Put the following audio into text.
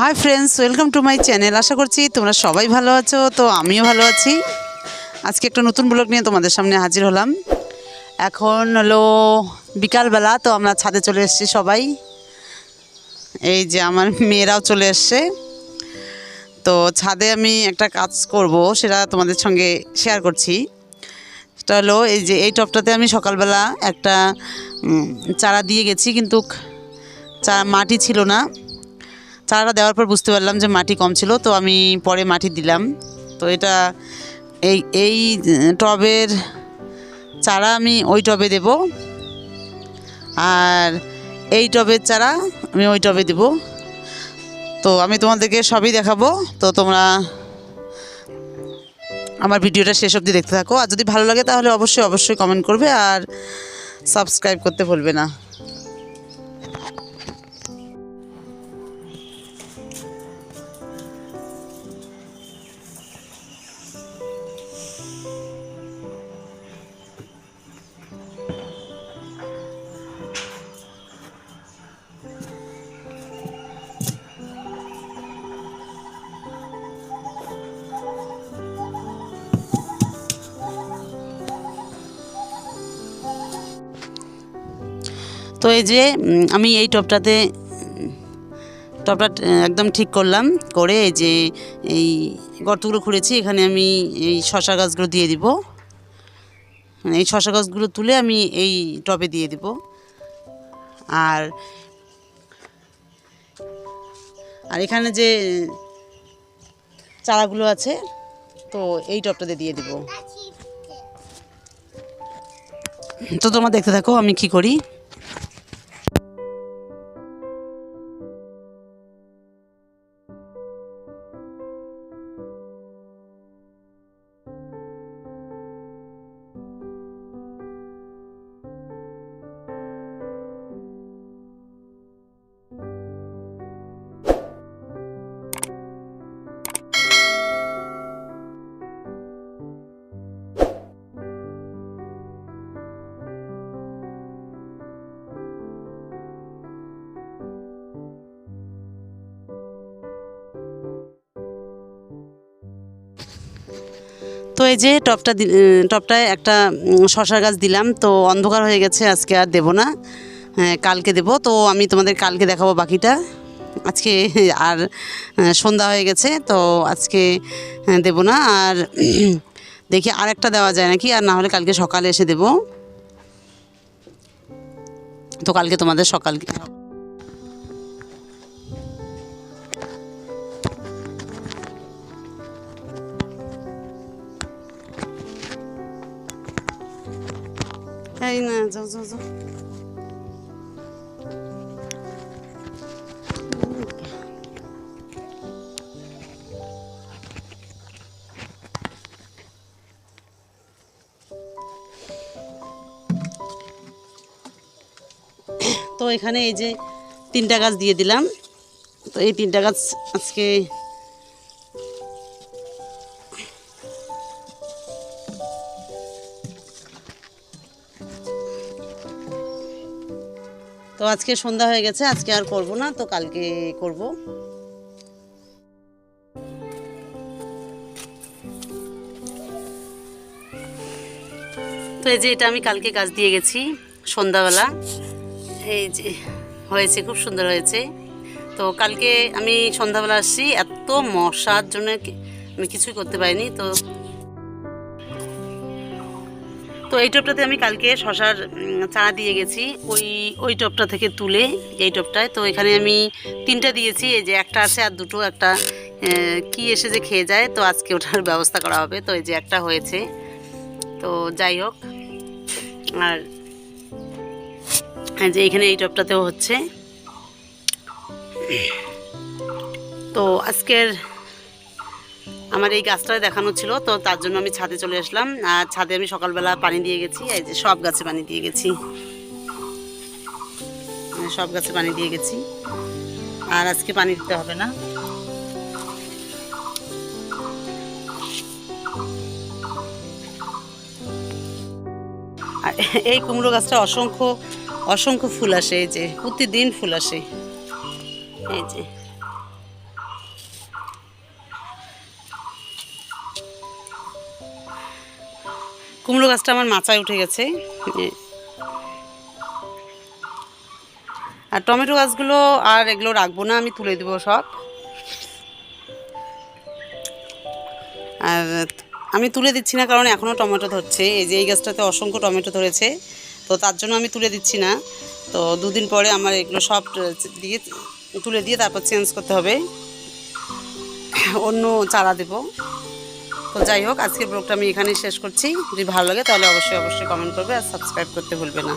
High friends, welcome to my channel. আশা করছি তোমরা সবাই ভালো আছো। তো আমিও ভালো আছি। আজকে একটা নতুন ব্লগ নিয়ে তোমাদের সামনে হাজির হলাম। এখন হলো বিকালবেলা, তো আমরা ছাদে চলে এসেছি সবাই। এই যে আমার মেয়েরাও চলে এসছে। তো ছাদে আমি একটা কাজ করব, সেটা তোমাদের সঙ্গে শেয়ার করছি। সেটা হলো এই যে এই টবটাতে আমি সকালবেলা একটা চারা দিয়ে গেছি, কিন্তু মাটি ছিল না। চারাটা দেওয়ার পর বুঝতে পারলাম যে মাটি কম ছিল, তো আমি পরে মাটি দিলাম। তো এটা এই এই টবের চারা আমি ওই টবে দেব, আর এই টবের চারা আমি ওই টবে দেব। তো আমি তোমাদেরকে সবই দেখাবো। তো তোমরা আমার ভিডিওটা শেষ অবধি দেখতে থাকো। আর যদি ভালো লাগে তাহলে অবশ্যই অবশ্যই কমেন্ট করবে আর সাবস্ক্রাইব করতে ভুলবে না। তো এই যে আমি এই টবটা একদম ঠিক করলাম, করে এই যে এই গর্তগুলো খুঁড়েছি, এখানে আমি এই শশা গাছগুলো দিয়ে দিব। এই শশা গাছগুলো তুলে আমি এই টবে দিয়ে দিব। আর আর এখানে যে চারাগুলো আছে, তো এই টবটাতে দিয়ে দিব। তো তোমরা দেখতে থাকো আমি কি করি। তো এই যে টবটায় একটা শশা গাছ দিলাম। তো অন্ধকার হয়ে গেছে, আজকে আর দেবো না, কালকে দেবো। তো আমি তোমাদের কালকে দেখাবো বাকিটা। আজকে আর সন্ধ্যা হয়ে গেছে, তো আজকে দেবো না। আর দেখি আর একটা দেওয়া যায় নাকি, আর না হলে কালকে সকালে এসে দেবো। তো কালকে তোমাদের সকালকে এই না, যাও যাও যাও। তো এখানে এই যে 3টা গাছ দিয়ে দিলাম। তো এই 3টা গাছ আজকে তো আজকে সন্ধ্যা হয়ে গেছে, আজকে আর করব না, তো কালকে করব। তো এই যে এটা আমি কালকে গাছ দিয়ে গেছি সন্ধ্যাবেলা। এই যে হয়েছে, খুব সুন্দর হয়েছে। তো কালকে আমি সন্ধ্যাবেলা আসছি, এত মশার জন্য আমি কিছুই করতে পারিনি। তো তো এই টবটাতে আমি কালকে শশার চারা দিয়ে গেছি, ওই টবটা থেকে তুলে এই টবটায়। তো এখানে আমি 3টা দিয়েছি, এই যে একটা আছে আর দুটো, একটা কি এসে যে খেয়ে যায়, তো আজকে ওটার ব্যবস্থা করা হবে। তো এই যে একটা হয়েছে, তো যাই হোক। আর যে এখানে এই টবটাতেও হচ্ছে। তো আজকের আমার এই গাছটা দেখানো ছিল, তো তার জন্য আমি ছাদে চলে আসলাম। আর ছাদে আমি সকালবেলা পানি দিয়ে গেছি, এই যে সব গাছে পানি দিয়ে গেছি, সব গাছে পানি দিয়ে গেছি। আর আজকে পানি দিতে হবে না। আর এই কুমড়ো গাছটা অসংখ্য অসংখ্য ফুল আসে, এই যে প্রতিদিন ফুল আসে। এই যে কুমড়ো গাছটা আমার মাচায় উঠে গেছে। আর টমেটো গাছগুলো আর এগুলো রাখবো না, আমি তুলে দেবো সব। আর আমি তুলে দিচ্ছি না কারণ এখনও টমেটো ধরছে, এই যে এই গাছটাতে অসংখ্য টমেটো ধরেছে, তো তার জন্য আমি তুলে দিচ্ছি না। তো দুদিন পরে আমার এগুলো সব দিয়ে তুলে দিয়ে তারপর চেঞ্জ করতে হবে, অন্য চারা দেব। তো যাই হোক, আজকের ব্লগটা আমি এখানেই শেষ করছি। যদি ভালো লাগে তাহলে অবশ্যই কমেন্ট করবে আর সাবস্ক্রাইব করতে ভুলবে না।